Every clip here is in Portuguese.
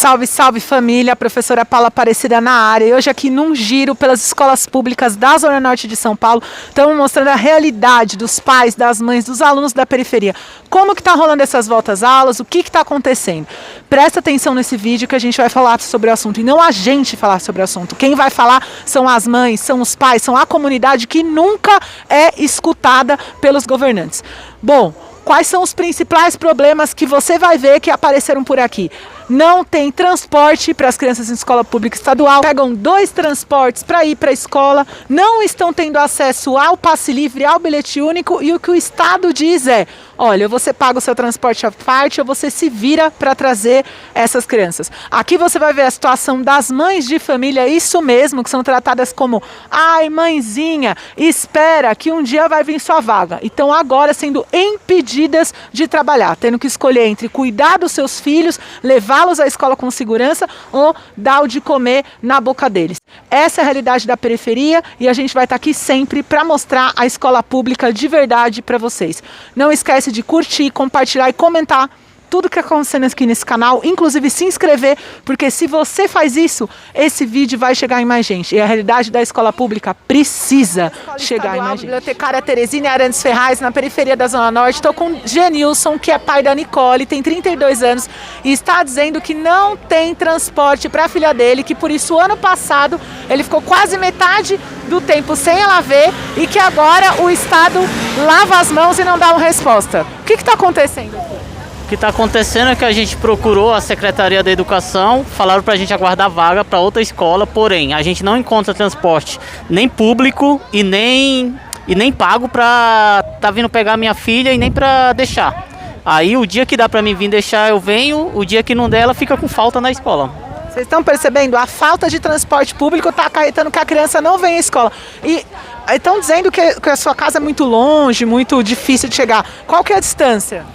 Salve, salve família, professora Paula Aparecida na área. E hoje aqui num giro pelas escolas públicas da Zona Norte de São Paulo, estamos mostrando a realidade dos pais, das mães, dos alunos da periferia. Como que está rolando essas voltas às aulas, o que está acontecendo? Presta atenção nesse vídeo que a gente vai falar sobre o assunto, e não a gente falar sobre o assunto. Quem vai falar são as mães, são os pais, são a comunidade que nunca é escutada pelos governantes. Bom, quais são os principais problemas que você vai ver que apareceram por aqui? Não tem transporte para as crianças em escola pública estadual, pegam 2 transportes para ir para a escola, não estão tendo acesso ao passe livre, ao bilhete único, e o que o Estado diz é: olha, você paga o seu transporte à parte ou você se vira para trazer essas crianças. Aqui você vai ver a situação das mães de família, isso mesmo, que são tratadas como: ai, mãezinha, espera que um dia vai vir sua vaga. Então agora sendo impedidas de trabalhar, tendo que escolher entre cuidar dos seus filhos, levá-los à escola com segurança ou dar o de comer na boca deles. Essa é a realidade da periferia e a gente vai estar aqui sempre para mostrar a escola pública de verdade para vocês. Não esquece de curtir, compartilhar e comentar tudo que está acontecendo aqui nesse canal, inclusive se inscrever, porque se você faz isso, esse vídeo vai chegar em mais gente. E a realidade da escola pública precisa chegar em mais gente. Bibliotecária Teresina Arantes Ferraz, na periferia da Zona Norte. Estou com Genilson, que é pai da Nicole, tem 32 anos, e está dizendo que não tem transporte para a filha dele, que por isso ano passado ele ficou quase metade do tempo sem ela ver, e que agora o Estado lava as mãos e não dá uma resposta. O que está acontecendo aqui? O que está acontecendo é que a gente procurou a Secretaria da Educação, falaram para a gente aguardar vaga para outra escola, porém a gente não encontra transporte nem público e nem pago para tá vindo pegar minha filha e nem para deixar. Aí o dia que dá para mim vir deixar eu venho, o dia que não der ela fica com falta na escola. Vocês estão percebendo? A falta de transporte público está acarretando que a criança não vem à escola. E estão dizendo que a sua casa é muito longe, muito difícil de chegar. Qual que é a distância?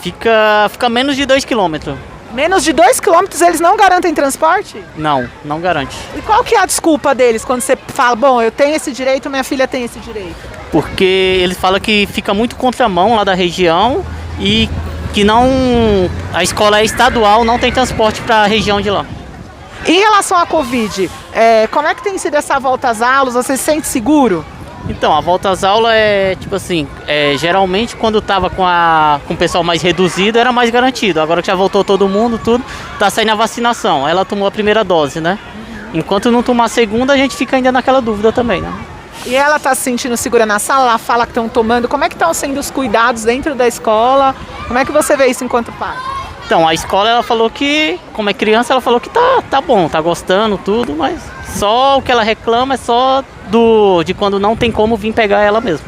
Fica menos de 2 km. Menos de 2 km eles não garantem transporte? Não garante. E qual que é a desculpa deles quando você fala: bom, eu tenho esse direito, minha filha tem esse direito? Porque eles falam que fica muito contramão lá da região e que a escola é estadual, não tem transporte para a região de lá. Em relação à Covid, como é que tem sido essa volta às aulas? Você se sente seguro? Então, a volta às aulas é tipo assim, geralmente quando estava com o pessoal mais reduzido era mais garantido. Agora que já voltou todo mundo, tudo, tá saindo a vacinação. Ela tomou a primeira dose, né? Enquanto não tomar a segunda, a gente fica ainda naquela dúvida também, né? E ela tá se sentindo segura na sala? Ela fala que estão tomando. Como é que estão sendo os cuidados dentro da escola? Como é que você vê isso enquanto pai? Então, a escola, ela falou que, como é criança, ela falou que tá bom, tá gostando, tudo, mas só o que ela reclama é só de quando não tem como vir pegar ela mesmo.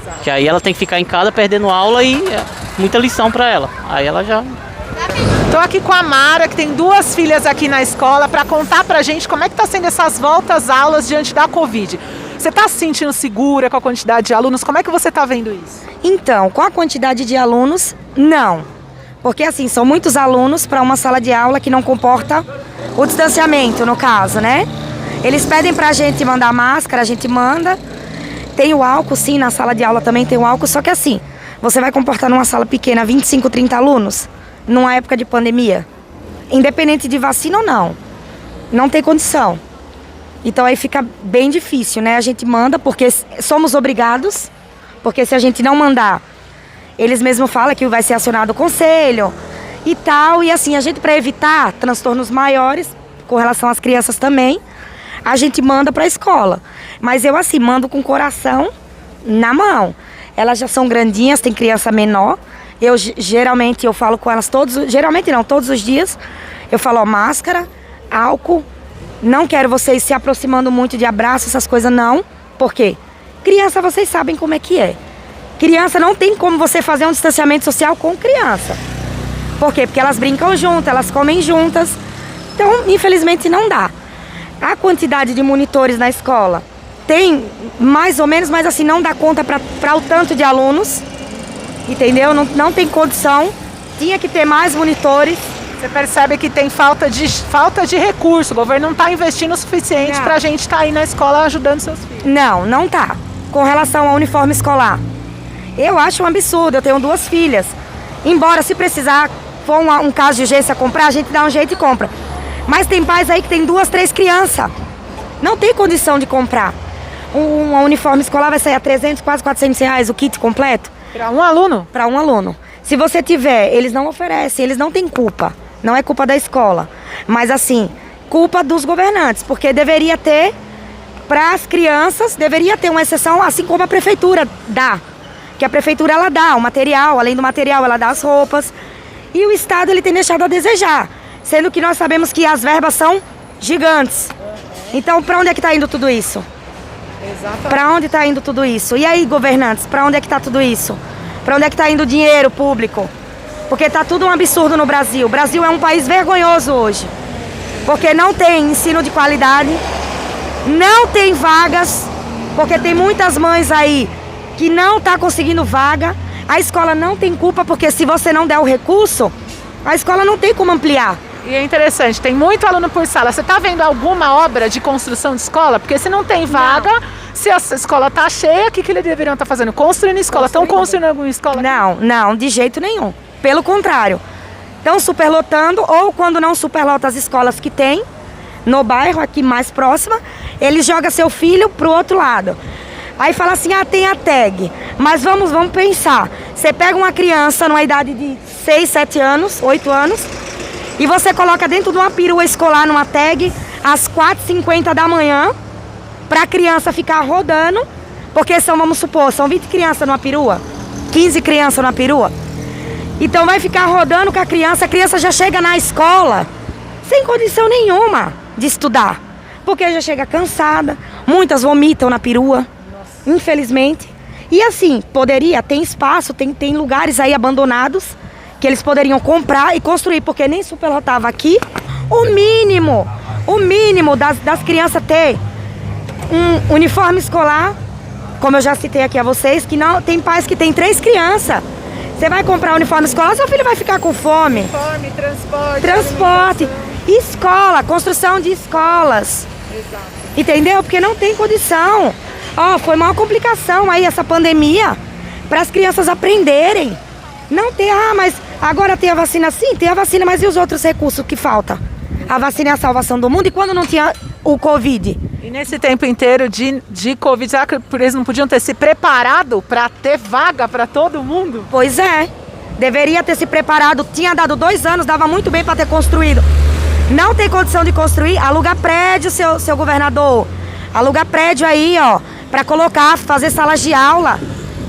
Exato. Que aí ela tem que ficar em casa perdendo aula e muita lição para ela. Aí ela já... Estou aqui com a Mara, que tem 2 filhas aqui na escola, para contar pra gente como é que tá sendo essas voltas às aulas diante da Covid. Você está se sentindo segura com a quantidade de alunos? Como é que você está vendo isso? Então, com a quantidade de alunos, não. Porque assim, são muitos alunos para uma sala de aula que não comporta o distanciamento, no caso, né? Eles pedem para a gente mandar máscara, a gente manda. Tem o álcool, sim, na sala de aula também tem o álcool, só que assim, você vai comportar numa sala pequena 25, 30 alunos, numa época de pandemia, independente de vacina ou não tem condição. Então aí fica bem difícil, né? A gente manda porque somos obrigados, porque se a gente não mandar, eles mesmos falam que vai ser acionado o conselho e tal. E assim, a gente, para evitar transtornos maiores, com relação às crianças também, a gente manda para a escola. Mas eu assim, mando com o coração na mão. Elas já são grandinhas, tem criança menor. Geralmente eu falo com elas todos os dias. Eu falo, ó, máscara, álcool. Não quero vocês se aproximando muito de abraço, essas coisas não. Por quê? Criança, vocês sabem como é que é. Criança não tem como você fazer um distanciamento social com criança. Por quê? Porque elas brincam juntas, elas comem juntas. Então, infelizmente, não dá. A quantidade de monitores na escola tem mais ou menos, mas assim, não dá conta para o tanto de alunos. Entendeu? Não tem condição. Tinha que ter mais monitores. Você percebe que tem falta de recurso. O governo não está investindo o suficiente para a gente estar aí na escola ajudando seus filhos. Não tá. Com relação ao uniforme escolar, eu acho um absurdo. Eu tenho 2 filhas. Embora, se precisar, for um caso de urgência comprar, a gente dá um jeito e compra. Mas tem pais aí que tem 2, 3 crianças. Não tem condição de comprar. Um uniforme escolar vai sair a 300, quase 400 reais o kit completo. Para um aluno? Para um aluno. Se você tiver, eles não oferecem, eles não têm culpa. Não é culpa da escola. Mas assim, culpa dos governantes. Porque deveria ter, para as crianças, deveria ter uma exceção, assim como a prefeitura dá. Que a prefeitura, ela dá o material, além do material, ela dá as roupas. E o Estado, ele tem deixado a desejar. Sendo que nós sabemos que as verbas são gigantes. Então, para onde é que está indo tudo isso? Para onde está indo tudo isso? E aí, governantes, para onde é que está tudo isso? Para onde é que está indo o dinheiro público? Porque está tudo um absurdo no Brasil. O Brasil é um país vergonhoso hoje. Porque não tem ensino de qualidade, não tem vagas, porque tem muitas mães aí que não estão conseguindo vaga. A escola não tem culpa, porque se você não der o recurso, a escola não tem como ampliar. E é interessante, tem muito aluno por sala. Você está vendo alguma obra de construção de escola? Porque se não tem vaga, se a escola está cheia, o que eles deveriam estar fazendo? Construindo escola. Estão construindo alguma escola? Não, de jeito nenhum. Pelo contrário. Estão superlotando, ou quando não superlota as escolas que tem, no bairro aqui mais próxima, ele joga seu filho para o outro lado. Aí fala assim, tem a tag. Mas vamos pensar. Você pega uma criança numa idade de 6, 7 anos, 8 anos, e você coloca dentro de uma perua escolar numa tag às 4h50 da manhã para a criança ficar rodando, porque vamos supor, são 20 crianças numa perua, 15 crianças numa perua. Então vai ficar rodando com a criança já chega na escola sem condição nenhuma de estudar, porque já chega cansada, muitas vomitam na perua, infelizmente. E assim, tem espaço, tem lugares aí abandonados, que eles poderiam comprar e construir, porque nem superlotava aqui. O mínimo das crianças ter um uniforme escolar, como eu já citei aqui a vocês, que não tem pais que tem 3 crianças. Você vai comprar um uniforme escolar, seu filho vai ficar com fome. Uniforme, transporte, escola, construção de escolas. Exato. Entendeu? Porque não tem condição. Foi uma complicação aí essa pandemia para as crianças aprenderem. Não tem, mas agora tem a vacina. Sim, tem a vacina, mas e os outros recursos que faltam? A vacina é a salvação do mundo. E quando não tinha o Covid? E nesse tempo inteiro de Covid, será que eles não podiam ter se preparado para ter vaga para todo mundo? Pois é, deveria ter se preparado. Tinha dado 2 anos, dava muito bem para ter construído. Não tem condição de construir, aluga prédio, seu governador. Aluga prédio aí, para colocar, fazer salas de aula.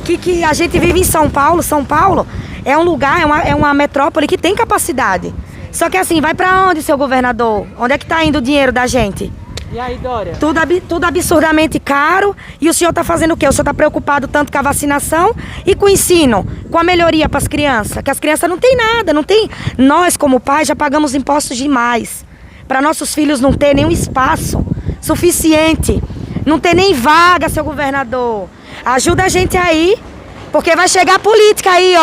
Que a gente vive em São Paulo. São Paulo é um lugar, é uma metrópole que tem capacidade. Só que assim, vai para onde, seu governador? Onde é que está indo o dinheiro da gente? E aí, Dória? Tudo absurdamente caro. E o senhor está fazendo o quê? O senhor está preocupado tanto com a vacinação e com o ensino, com a melhoria para as crianças. Que as crianças não têm nada, não tem. Nós, como pais, já pagamos impostos demais. Para nossos filhos não ter nenhum espaço suficiente. Não ter nem vaga, seu governador. Ajuda a gente aí, porque vai chegar a política aí,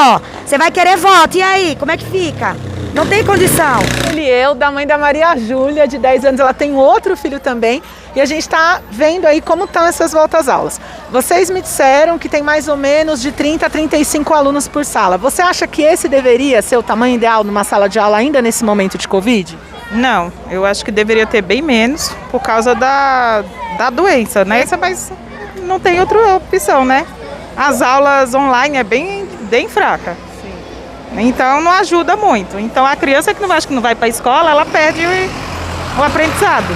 Você vai querer voto, e aí? Como é que fica? Não tem condição. Eu, da mãe da Maria Júlia, de 10 anos, ela tem outro filho também. E a gente está vendo aí como estão essas voltas às aulas. Vocês me disseram que tem mais ou menos de 30 a 35 alunos por sala. Você acha que esse deveria ser o tamanho ideal numa sala de aula ainda nesse momento de Covid? Não, eu acho que deveria ter bem menos por causa da doença, né? Mas não tem outra opção, né? As aulas online é bem fraca. Então não ajuda muito. Então a criança que não vai para a escola, ela perde o aprendizado.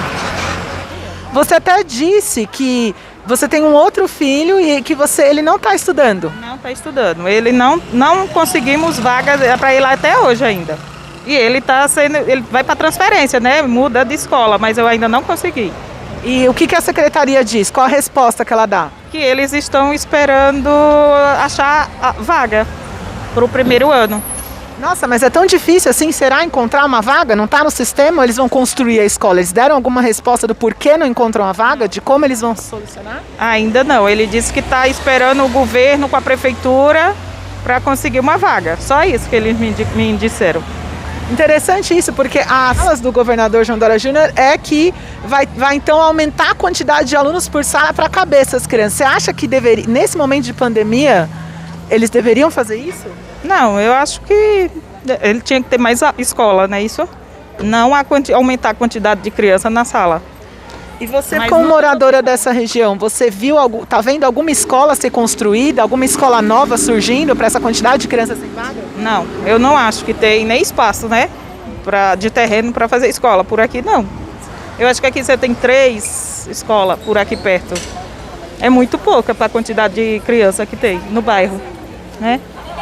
Você até disse que você tem um outro filho e que ele não está estudando. Não está estudando. Ele não conseguimos vaga para ir lá até hoje ainda. E ele vai para transferência, né? Muda de escola, mas eu ainda não consegui. E o que a secretaria diz? Qual a resposta que ela dá? Que eles estão esperando achar a vaga para o primeiro ano. Nossa, mas é tão difícil assim, será encontrar uma vaga? Não está no sistema? Eles vão construir a escola? Eles deram alguma resposta do porquê não encontram a vaga? De como eles vão solucionar? Ainda não. Ele disse que está esperando o governo com a prefeitura para conseguir uma vaga. Só isso que eles me disseram. Interessante isso, porque as falas do governador João Dória Júnior é que vai então aumentar a quantidade de alunos por sala para caber essas crianças. Você acha que nesse momento de pandemia, eles deveriam fazer isso? Não, eu acho que ele tinha que ter mais escola, não é isso? não aumentar a quantidade de criança na sala. E você, Mas como não- moradora dessa região, você viu, tá vendo alguma escola ser construída, alguma escola nova surgindo para essa quantidade de crianças sem vaga? Não, eu não acho que tem nem espaço, né, de terreno para fazer escola. Por aqui não. Eu acho que aqui você tem 3 escolas por aqui perto. É muito pouca para a quantidade de criança que tem no bairro, né?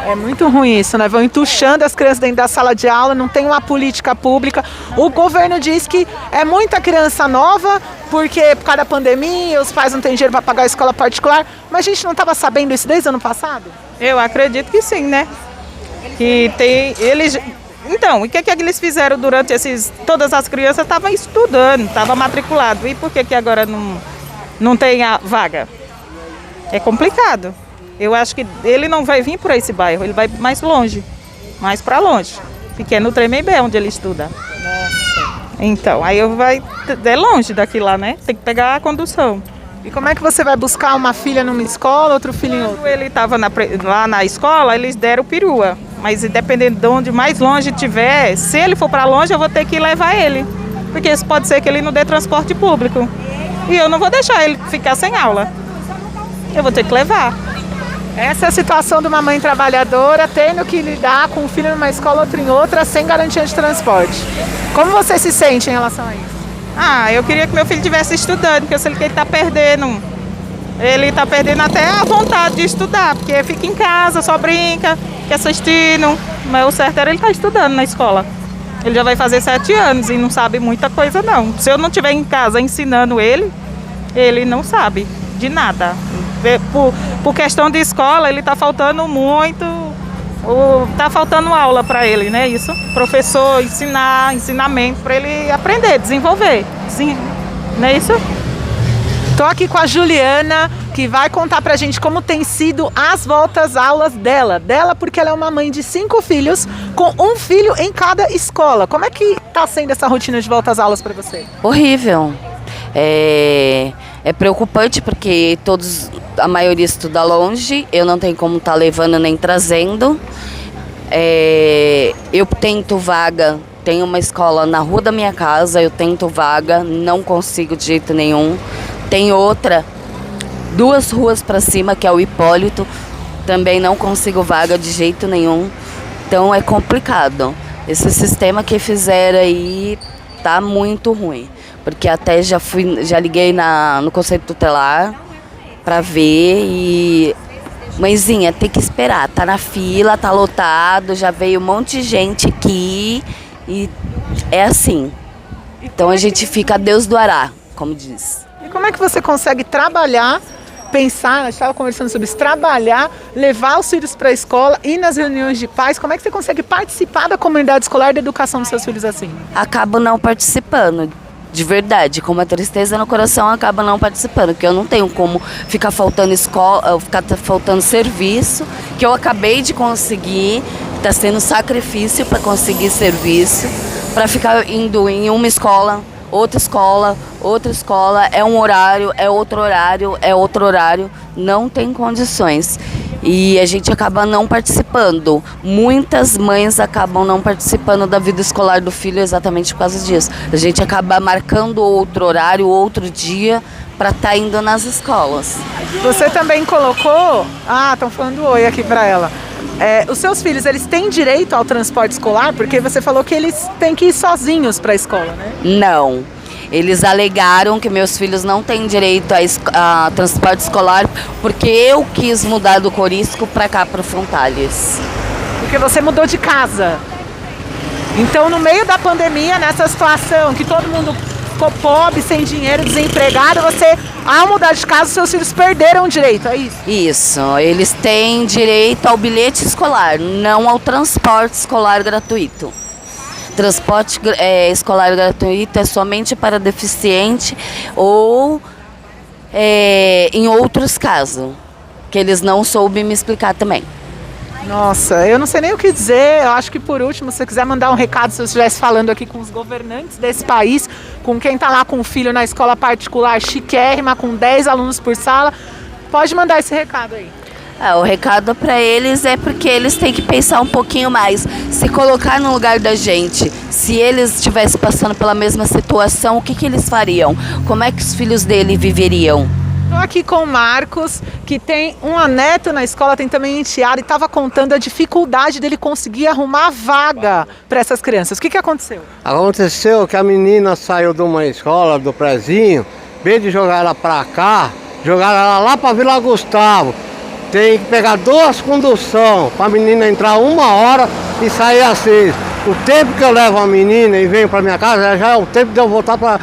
É muito ruim isso, né? Vão entuchando as crianças dentro da sala de aula, não tem uma política pública. O governo diz que é muita criança nova, porque por causa da pandemia, os pais não têm dinheiro para pagar a escola particular. Mas a gente não estava sabendo isso desde o ano passado? Eu acredito que sim, né? Que tem eles. Então, o que eles fizeram durante todas as crianças estavam estudando, estavam matriculados. E por que agora não tem a vaga? É complicado. Eu acho que ele não vai vir por esse bairro, ele vai mais longe, mais para longe. Pequeno Tremembé, onde ele estuda. Nossa. Então, aí é longe daqui lá, né? Tem que pegar a condução. E como é que você vai buscar uma filha numa escola, outro filho em outra? Quando ele estava lá na escola, eles deram perua. Mas dependendo de onde mais longe tiver, se ele for para longe, eu vou ter que levar ele. Porque pode ser que ele não dê transporte público. E eu não vou deixar ele ficar sem aula. Eu vou ter que levar. Essa é a situação de uma mãe trabalhadora tendo que lidar com um filho numa escola, outro em outra, sem garantia de transporte. Como você se sente em relação a isso? Eu queria que meu filho estivesse estudando, porque eu sei que ele está perdendo. Ele está perdendo até a vontade de estudar, porque fica em casa, só brinca, fica assistindo. Mas o certo era ele estar estudando na escola. Ele já vai fazer 7 anos e não sabe muita coisa, não. Se eu não estiver em casa ensinando ele não sabe de nada. Por questão de escola, ele está faltando muito, está faltando aula para ele, né? Isso, professor, ensinamento para ele aprender, desenvolver. Sim, não é isso? Estou aqui com a Juliana, que vai contar pra gente como tem sido as voltas aulas dela. Dela porque ela é uma mãe de 5 filhos, com um filho em cada escola. Como é que está sendo essa rotina de voltas aulas para você? Horrível. É preocupante porque a maioria estuda longe, eu não tenho como estar levando nem trazendo. Eu tento vaga, tem uma escola na rua da minha casa, eu tento vaga, não consigo de jeito nenhum. Tem outra, 2 ruas para cima, que é o Hipólito, também não consigo vaga de jeito nenhum. Então é complicado. Esse sistema que fizeram aí tá muito ruim. Porque até já liguei no Conselho Tutelar para ver e... Mãezinha, tem que esperar, tá na fila, tá lotado, já veio um monte de gente aqui e é assim. Então a gente fica a Deus do Ará, como diz. E como é que você consegue trabalhar, pensar, a gente estava conversando sobre isso, trabalhar, levar os filhos para a escola, ir nas reuniões de pais, como é que você consegue participar da comunidade escolar e da educação dos seus filhos assim? Acabo não participando. De verdade, com uma tristeza no coração, acaba não participando, porque eu não tenho como ficar faltando escola, ficar faltando serviço, que eu acabei de conseguir, está sendo sacrifício para conseguir serviço, para ficar indo em uma escola, outra escola, é um horário, é outro horário, é outro horário, não tem condições. E a gente acaba não participando. Muitas mães acabam não participando da vida escolar do filho exatamente por causa disso. A gente acaba marcando outro horário, outro dia, para estar indo nas escolas. Você também colocou... estão falando oi aqui para ela. Os seus filhos, eles têm direito ao transporte escolar? Porque você falou que eles têm que ir sozinhos para a escola, né? Não. Eles alegaram que meus filhos não têm direito a transporte escolar porque eu quis mudar do Corisco para cá, para o Frontales. Porque você mudou de casa. Então, no meio da pandemia, nessa situação que todo mundo ficou pobre, sem dinheiro, desempregado, você, ao mudar de casa, seus filhos perderam o direito, é isso? Isso. Eles têm direito ao bilhete escolar, não ao transporte escolar gratuito. Transporte escolar gratuito é somente para deficiente ou em outros casos, que eles não soubem me explicar também. Nossa, eu não sei nem o que dizer. Eu acho que por último, se você quiser mandar um recado, se você estivesse falando aqui com os governantes desse país, com quem está lá com o filho na escola particular chiquérrima, com 10 alunos por sala, pode mandar esse recado aí. O recado para eles é porque eles têm que pensar um pouquinho mais, se colocar no lugar da gente. Se eles estivessem passando pela mesma situação, o que eles fariam? Como é que os filhos dele viveriam? Estou aqui com o Marcos, que tem um neto na escola, tem também enteado, e estava contando a dificuldade dele conseguir arrumar vaga para essas crianças. O que aconteceu? Aconteceu que a menina saiu de uma escola, do prézinho, em vez de jogar ela para cá, jogaram ela lá para Vila Gustavo. Tem que pegar 2 conduções para a menina entrar 1 hora e sair às 6. O tempo que eu levo a menina e venho para minha casa já é o tempo de eu voltar para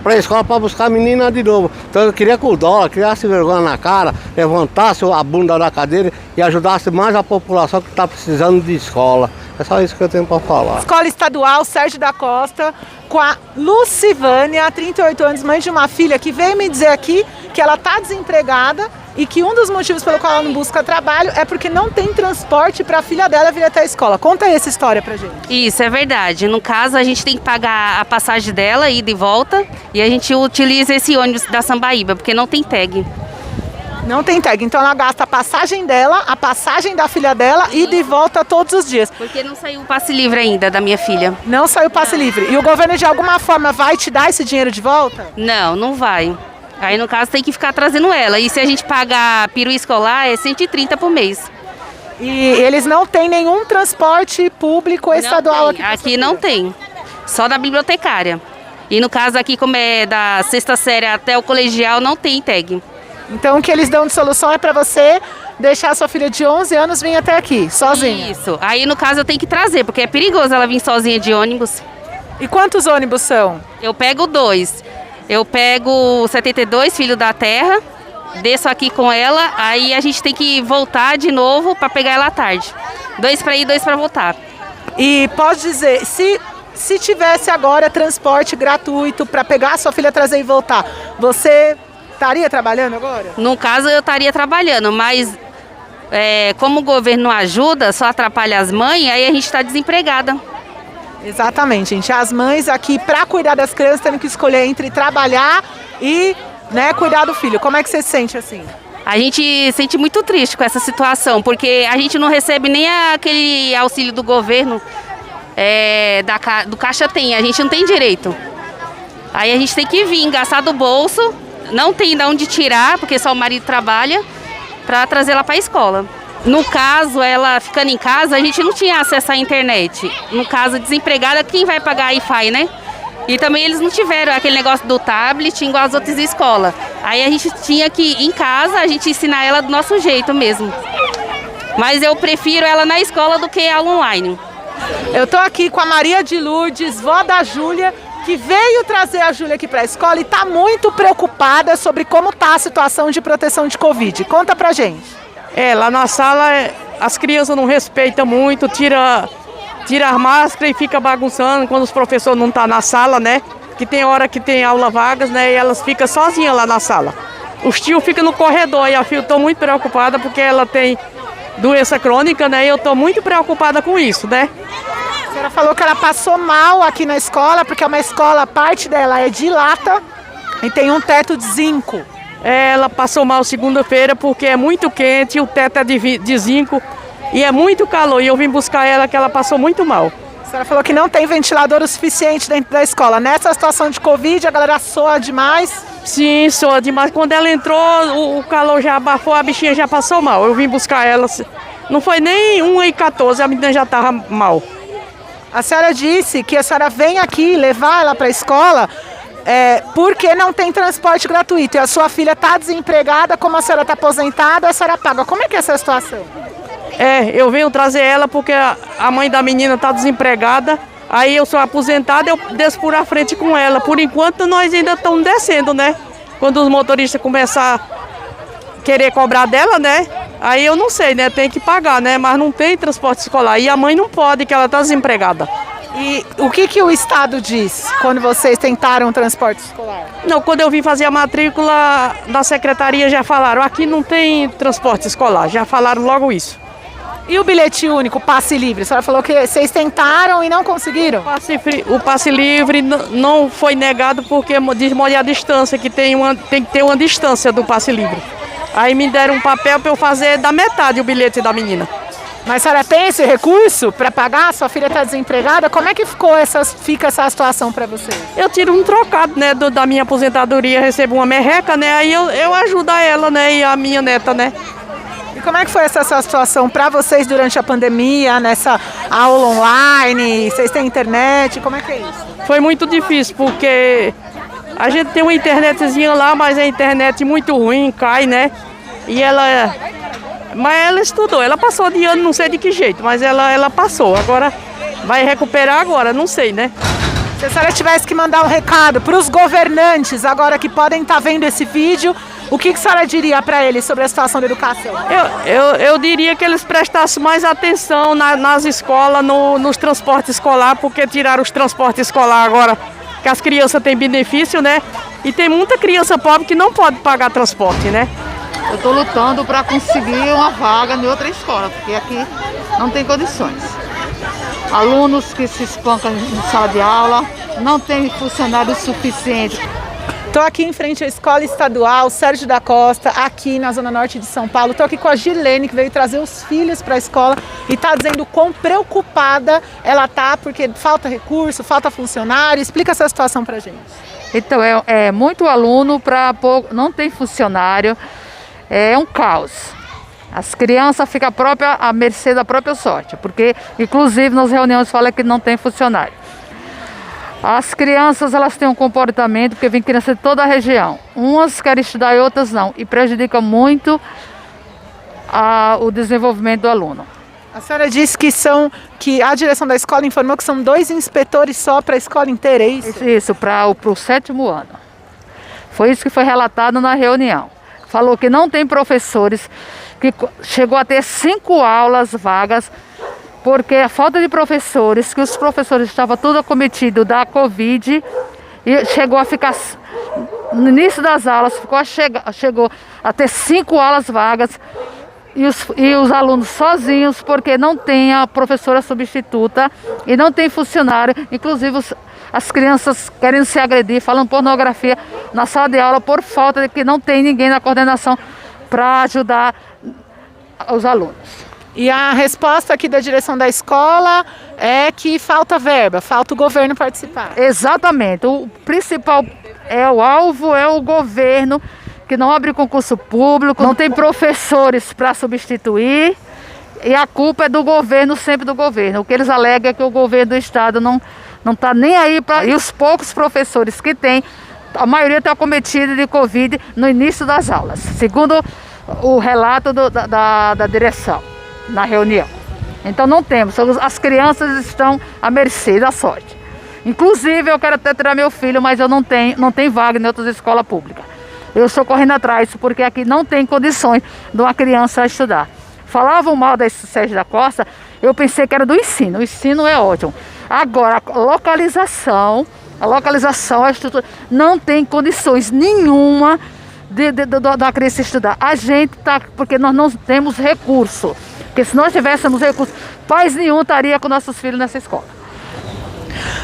a escola para buscar a menina de novo. Então eu queria que o dólar criasse vergonha na cara, levantasse a bunda da cadeira e ajudasse mais a população que está precisando de escola. É só isso que eu tenho para falar. Escola Estadual Sérgio da Costa, com a Lucivânia, 38 anos, mãe de uma filha, que veio me dizer aqui que ela está desempregada e que um dos motivos pelo qual ela não busca trabalho é porque não tem transporte para a filha dela vir até a escola. Conta aí essa história pra gente. Isso, é verdade. No caso, a gente tem que pagar a passagem dela, ida e volta, e a gente utiliza esse ônibus da Sambaíba, porque não tem tag. Não tem tag, então ela gasta a passagem dela, a passagem da filha dela, ida e volta todos os dias. Porque não saiu o passe livre ainda da minha filha. Não saiu o passe livre. E o governo de alguma forma vai te dar esse dinheiro de volta? Não, não vai. Aí, no caso, tem que ficar trazendo ela. E se a gente pagar peru escolar, é 130 por mês. E eles não têm nenhum transporte público estadual aqui? Aqui não tem. Só da bibliotecária. E no caso aqui, como é da 6ª série até o colegial, não tem tag. Então o que eles dão de solução é para você deixar a sua filha de 11 anos vir até aqui, sozinha? Isso. Aí, no caso, eu tenho que trazer, porque é perigoso ela vir sozinha de ônibus. E quantos ônibus são? Eu pego 2. Eu pego o 72, Filho da Terra, desço aqui com ela, aí a gente tem que voltar de novo para pegar ela à tarde. 2 para ir, 2 para voltar. E pode dizer, se tivesse agora transporte gratuito para pegar a sua filha, trazer e voltar, você estaria trabalhando agora? No caso, eu estaria trabalhando, mas como o governo não ajuda, só atrapalha as mães, aí a gente está desempregada. Exatamente, gente. As mães aqui, para cuidar das crianças, tendo que escolher entre trabalhar e cuidar do filho. Como é que você se sente assim? A gente sente muito triste com essa situação, porque a gente não recebe nem aquele auxílio do governo, do Caixa Tem, a gente não tem direito. Aí a gente tem que vir, gastar do bolso, não tem de onde tirar, porque só o marido trabalha, para trazer ela para a escola. No caso, ela ficando em casa, a gente não tinha acesso à internet. No caso, desempregada, quem vai pagar a Wi-Fi, né? E também eles não tiveram aquele negócio do tablet igual as outras escolas. Aí a gente tinha que ir em casa, a gente ensinar ela do nosso jeito mesmo. Mas eu prefiro ela na escola do que ela online. Eu tô aqui com a Maria de Lourdes, vó da Júlia, que veio trazer a Júlia aqui para a escola e está muito preocupada sobre como está a situação de proteção de Covid. Conta pra gente. Lá na sala as crianças não respeitam muito, tira as máscaras e fica bagunçando quando os professores não estão na sala, né? Que tem hora que tem aula vagas, né? E elas ficam sozinhas lá na sala. Os tios ficam no corredor e a filha estou muito preocupada porque ela tem doença crônica, né? E eu estou muito preocupada com isso, né? A senhora falou que ela passou mal aqui na escola, porque é uma escola, parte dela é de lata e tem um teto de zinco. Ela passou mal segunda-feira porque é muito quente, o teto é de zinco e é muito calor. E eu vim buscar ela que ela passou muito mal. A senhora falou que não tem ventilador o suficiente dentro da escola. Nessa situação de Covid, a galera soa demais? Sim, soa demais. Quando ela entrou, o calor já abafou, a bichinha já passou mal. Eu vim buscar ela, não foi nem 1h14, a menina já estava mal. A senhora disse que a senhora vem aqui levar ela para a escola porque não tem transporte gratuito. E a sua filha está desempregada, como a senhora está aposentada, a senhora paga. Como é que é essa situação? Eu venho trazer ela porque a mãe da menina está desempregada. Aí eu sou aposentada, eu desço por a frente com ela. Por enquanto nós ainda estamos descendo, né? Quando os motoristas começar a querer cobrar dela, né? Aí eu não sei, né? Tem que pagar, né? Mas não tem transporte escolar. E a mãe não pode, que ela está desempregada. E o que o Estado diz quando vocês tentaram transporte escolar? Não, quando eu vim fazer a matrícula da secretaria já falaram, aqui não tem transporte escolar, já falaram logo isso. E o bilhete único, passe livre? A senhora falou que vocês tentaram e não conseguiram? O passe livre não foi negado porque diz a distância, que tem que ter uma distância do passe livre. Aí me deram um papel para eu fazer da metade o bilhete da menina. Mas a senhora tem esse recurso para pagar? Sua filha está desempregada? Como é que fica essa situação para vocês? Eu tiro um trocado, né, da minha aposentadoria, recebo uma merreca, né, aí eu ajudo a ela, né, e a minha neta, né. E como é que foi essa situação para vocês durante a pandemia, nessa aula online? Vocês têm internet? Como é que é isso? Foi muito difícil, porque a gente tem uma internetzinha lá, mas a internet muito ruim, cai, né, Mas ela estudou, ela passou de ano, não sei de que jeito, mas ela passou. Agora vai recuperar agora, não sei, né? Se a senhora tivesse que mandar um recado para os governantes agora que podem estar vendo esse vídeo, o que a senhora diria para eles sobre a situação da educação? Eu diria que eles prestassem mais atenção nas escolas, nos transportes escolares, porque tiraram os transportes escolares agora, que as crianças têm benefício, né? E tem muita criança pobre que não pode pagar transporte, né? Eu estou lutando para conseguir uma vaga em outra escola, porque aqui não tem condições. Alunos que se espancam em sala de aula, não tem funcionário suficiente. Estou aqui em frente à Escola Estadual Sérgio da Costa, aqui na Zona Norte de São Paulo. Estou aqui com a Gilene, que veio trazer os filhos para a escola e está dizendo quão preocupada ela está, porque falta recurso, falta funcionário. Explica essa situação para a gente. Então, é muito aluno, não tem funcionário. É um caos. As crianças ficam à mercê da própria sorte, porque inclusive nas reuniões fala que não tem funcionário. As crianças, elas têm um comportamento, porque vem criança de toda a região. Umas querem estudar e outras não, e prejudica muito o desenvolvimento do aluno. A senhora disse que a direção da escola informou que são 2 inspetores só para a escola inteira, é isso? Isso, para o 7º ano. Foi isso que foi relatado na reunião. Falou que não tem professores, que chegou a ter 5 aulas vagas, porque a falta de professores, que os professores estavam tudo acometidos da Covid, e chegou a ficar, no início das aulas, chegou a ter 5 aulas vagas, e os alunos sozinhos, porque não tem a professora substituta e não tem funcionário, inclusive as crianças querendo se agredir, falando pornografia na sala de aula por falta de que não tem ninguém na coordenação para ajudar os alunos. E a resposta aqui da direção da escola é que falta verba, falta o governo participar. Exatamente, o principal o alvo é o governo, que não abre concurso público, não tem professores para substituir, e a culpa é do governo, sempre do governo. O que eles alegam é que o governo do estado não está nem aí para... E os poucos professores que tem, a maioria está acometida de Covid no início das aulas, segundo o relato da direção na reunião. Então não temos, as crianças estão à mercê da sorte. Inclusive eu quero até tirar meu filho, mas eu não tenho vaga em outras escolas públicas. Eu estou correndo atrás, porque aqui não tem condições de uma criança estudar. Falavam mal da Sérgio da Costa, eu pensei que era do ensino. O ensino é ótimo. Agora, a localização, a estrutura, não tem condições nenhuma da criança estudar. A gente está, porque nós não temos recurso. Porque se nós tivéssemos recurso, pais nenhum estaria com nossos filhos nessa escola.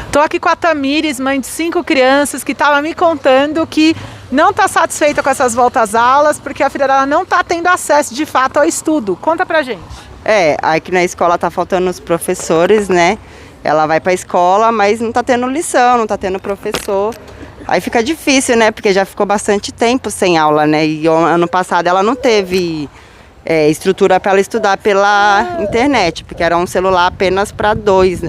Estou aqui com a Tamires, mãe de 5 crianças, que estava me contando que não está satisfeita com essas voltas às aulas, porque a filha dela não está tendo acesso de fato ao estudo. Conta pra gente. Aqui na escola tá faltando os professores, né? Ela vai pra escola, mas não tá tendo lição, não tá tendo professor. Aí fica difícil, né? Porque já ficou bastante tempo sem aula, né? E ano passado ela não teve estrutura para ela estudar pela internet, porque era um celular apenas para 2,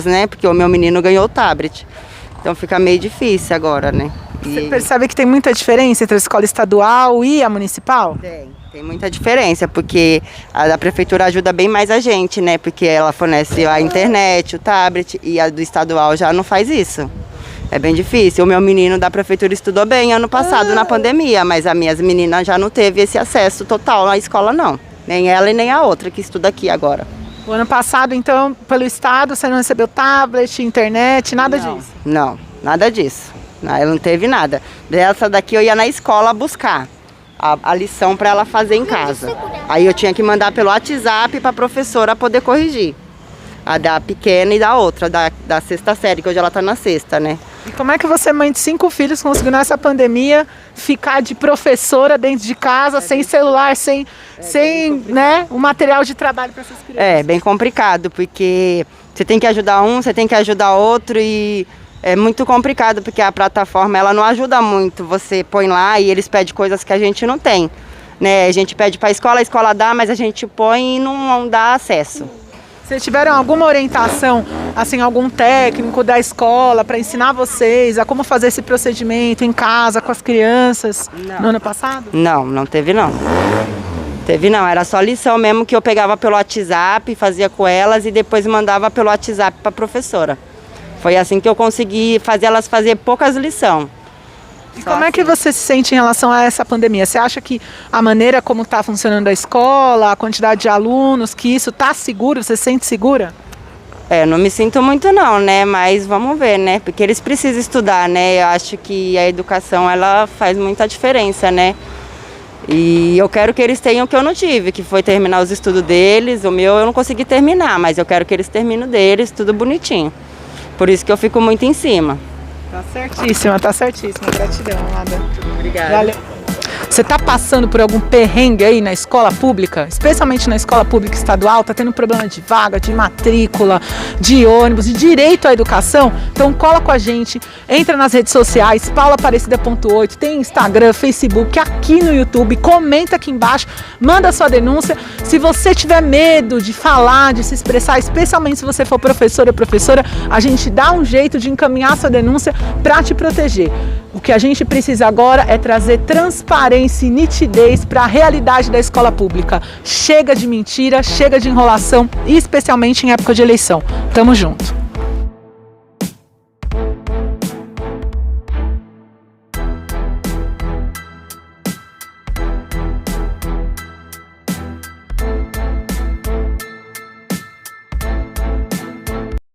né? Porque o meu menino ganhou o tablet. Então fica meio difícil agora, né? Você percebe que tem muita diferença entre a escola estadual e a municipal? Tem muita diferença, porque a da prefeitura ajuda bem mais a gente, né? Porque ela fornece a internet, o tablet, e a do estadual já não faz isso. É bem difícil. O meu menino da prefeitura estudou bem ano passado na pandemia, mas as minhas meninas já não teve esse acesso total na escola, não. Nem ela e nem a outra que estuda aqui agora. O ano passado, então, pelo estado, você não recebeu tablet, internet, nada disso? Não, nada disso. Ela não teve nada. Dessa daqui eu ia na escola buscar a lição para ela fazer em casa. Aí eu tinha que mandar pelo WhatsApp para a professora poder corrigir. A da pequena e da outra, da 6ª série, que hoje ela está na 6ª, né? E como é que você, mãe de 5 filhos, conseguiu nessa pandemia ficar de professora dentro de casa, sem celular, sem né, o material de trabalho para essas crianças? É bem complicado, porque você tem que ajudar um, você tem que ajudar outro e é muito complicado, porque a plataforma ela não ajuda muito. Você põe lá e eles pedem coisas que a gente não tem, né? A gente pede para a escola dá, mas a gente põe e não dá acesso. Vocês tiveram alguma orientação, assim, algum técnico da escola para ensinar vocês a como fazer esse procedimento em casa com as crianças no ano passado? Não teve não. Teve não, era só lição mesmo que eu pegava pelo WhatsApp, fazia com elas e depois mandava pelo WhatsApp para a professora. Foi assim que eu consegui fazer elas fazer poucas lições. E como é que você se sente em relação a essa pandemia? Você acha que a maneira como está funcionando a escola, a quantidade de alunos, que isso está seguro? Você se sente segura? Não me sinto muito não, né? Mas vamos ver, né? Porque eles precisam estudar, né? Eu acho que a educação, ela faz muita diferença, né? E eu quero que eles tenham o que eu não tive, que foi terminar os estudos deles. O meu eu não consegui terminar, mas eu quero que eles terminem deles, tudo bonitinho. Por isso que eu fico muito em cima. Tá certíssima. Gratidão, Amada. Obrigada. Valeu. Você está passando por algum perrengue aí na escola pública, especialmente na escola pública estadual, está tendo problema de vaga, de matrícula, de ônibus, de direito à educação? Então cola com a gente, entra nas redes sociais, paulaaparecida.8, tem Instagram, Facebook, aqui no YouTube, comenta aqui embaixo, manda sua denúncia. Se você tiver medo de falar, de se expressar, especialmente se você for professora, a gente dá um jeito de encaminhar sua denúncia para te proteger. O que a gente precisa agora é trazer transparência e nitidez para a realidade da escola pública. Chega de mentira, chega de enrolação, especialmente em época de eleição. Tamo junto.